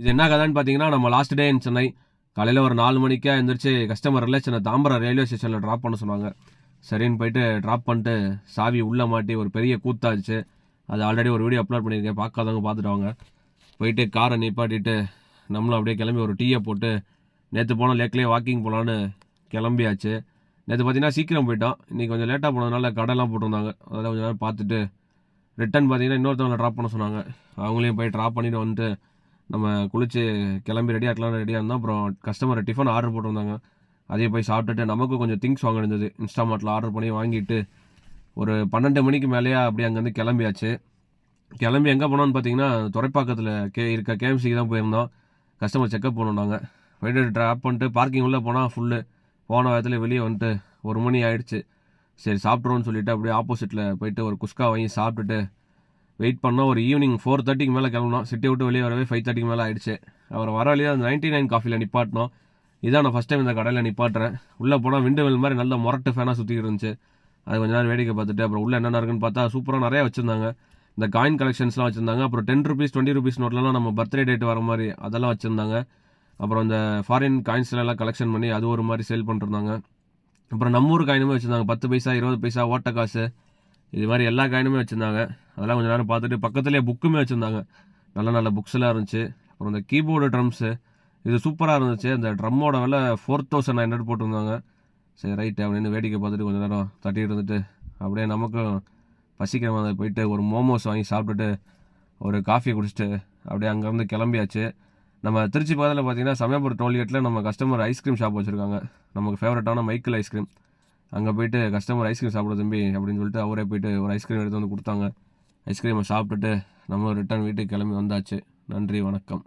இது என்ன கதைன்னு பார்த்தீங்கன்னா, நம்ம லாஸ்ட் டே இன் சென்னை. காலையில் ஒரு 4 மணிக்கே எந்திரிச்சு கஸ்டமர் ரிலேஷனை தாம்பரம் ரயில்வே ஸ்டேஷனில் ட்ராப் பண்ண சொன்னாங்க. சரின்னு போயிட்டு ட்ராப் பண்ணிட்டு சாவி உள்ளே மாட்டி ஒரு பெரிய கூத்தாச்சு. அது ஆல்ரெடி ஒரு வீடியோ அப்லோட் பண்ணியிருக்கேன், பார்க்காதவங்க பார்த்துட்டு வாங்க. போயிட்டு காரை நிப்பாட்டிட்டு நம்மளும் அப்படியே கிளம்பி ஒரு டீயை போட்டு நேற்று போன லேக்லேயே வாக்கிங் போகலான்னு கிளம்பியாச்சு. நேற்று பார்த்தீங்கன்னா சீக்கிரம் போயிட்டோம். இன்றைக்கி கொஞ்சம் லேட்டாக போனதுனால கடைலாம் போட்டிருந்தாங்க, அதெல்லாம் கொஞ்சம் நேரம் பார்த்துட்டு ரிட்டன் பார்த்தீங்கன்னா இன்னொருத்தவங்களை ட்ராப் பண்ண சொன்னாங்க. அவங்களையும் போய் ட்ராப் பண்ணிட்டு வந்துட்டு நம்ம குளிச்சு கிளம்பி ரெடியாக இருக்கலாம் ரெடியாக இருந்தோம். அப்புறம் கஸ்டமர் டிஃபன் ஆர்டர் போட்டிருந்தாங்க, அதையும் போய் சாப்பிட்டுட்டு நமக்கும் கொஞ்சம் திங்ஸ் வாங்க இருந்தது. இன்ஸ்டாமார்ட்டில் ஆர்டர் பண்ணி வாங்கிட்டு ஒரு 12 மணிக்கு மேலேயே அப்படியே அங்கேருந்து கிளம்பியாச்சு. கிளம்பி எங்கே போனோம்னு பார்த்தீங்கன்னா துறைப்பாக்கத்தில் இருக்க கேஎம்சிக்கு தான் போயிருந்தோம். கஸ்டமர் செக்அப் பண்ணோம். போய்ட்டு ட்ராப் பண்ணிட்டு பார்க்கிங் உள்ளே போனால் ஃபுல்லு. போன வாரத்தில் வெளியே வந்துட்டு 1 மணி ஆகிடுச்சு. சரி சாப்பிட்றோன்னு சொல்லிவிட்டு அப்படியே ஆப்போசிட்டில் போயிட்டு ஒரு குஸ்கா வாங்கி சாப்பிட்டுட்டு வெயிட் பண்ணோம். ஒரு ஈவினிங் 4:30க்கு மேலே கிளம்புனோம். சிட்டி விட்டு வெளியே வரவே 5:30க்கு மேலே ஆகிடுச்சு. அவர் வர வழியாக அந்த 99 காஃபியில் நிப்பாட்டினோம். இதான் நான் ஃபஸ்ட் டைம் இந்த கடையில் நிப்பாட்டுறேன். உள்ளே போனால் விண்டு மில் மாதிரி நல்ல மொரட்டு ஃபேனாக சுற்றிக்கிட்டு இருந்துச்சு. அது கொஞ்ச நேரம் வேடிக்கை பார்த்துட்டு அப்புறம் உள்ளே என்னென்ன இருக்குன்னு பார்த்தா சூப்பராக நிறையா வச்சுருந்தாங்க. இந்த காயின் கலெக்ஷன்ஸ்லாம் வச்சுருந்தாங்க. அப்புறம் 10 ருபீஸ் 20 ருபீஸ் நோட்லாம் நம்ம பர்த்டே டேட் வர மாதிரி அதெல்லாம் வச்சுருந்தாங்க. அப்புறம் இந்த ஃபாரின் காயின்ஸ்லாம் கலெக்ஷன் பண்ணி அது ஒரு மாதிரி சேல் பண்ணிருந்தாங்க. அப்புறம் நம்ம ஊர் காயினுமே வச்சுருந்தாங்க. 10 பைசா 20 பைசா ஓட்ட காசு இது மாதிரி எல்லா காயினுமே வச்சுருந்தாங்க. அதெல்லாம் கொஞ்சம் நேரம் பார்த்துட்டு பக்கத்துலேயே புக்குமே வச்சுருந்தாங்க. நல்ல நல்ல புக்ஸ்லாம் இருந்துச்சு. அப்புறம் இந்த கீபோர்டு ட்ரம்ஸு இது சூப்பராக இருந்துச்சு. அந்த ட்ரம்மோட விலை 4900 போட்டிருந்தாங்க. சரி ரைட்டு அப்படின்னு வேடிக்கை பார்த்துட்டு கொஞ்சம் நேரம் தட்டிட்டு இருந்துட்டு அப்படியே நமக்கும் பசிக்கிற மாதிரி போயிட்டு ஒரு மோமோஸ் வாங்கி சாப்பிட்டுட்டு ஒரு காஃபி குடிச்சிட்டு அப்படியே அங்கேருந்து கிளம்பியாச்சு. நம்ம திருச்சி பக்கத்தில் பார்த்தீங்கன்னா சமயபுரம் டோல்கேட்டில் நம்ம கஸ்டமர் ஐஸ்கிரீம் ஷாப் வச்சுருக்காங்க. நமக்கு ஃபேவரட்டான மைக்கிள் ஐஸ்கிரீம். அங்கே போயிட்டு கஸ்டமர் ஐஸ்கிரீம் சாப்பிட தம்பி அப்படின்னு சொல்லிட்டு அவரே போயிட்டு ஒரு ஐஸ்கிரீம் எடுத்து வந்து கொடுத்தாங்க. ஐஸ்கிரீமை சாப்பிட்டுட்டு நம்ம ரிட்டர்ன் வீட்டுக்கு கிளம்பி வந்தாச்சு. நன்றி, வணக்கம்.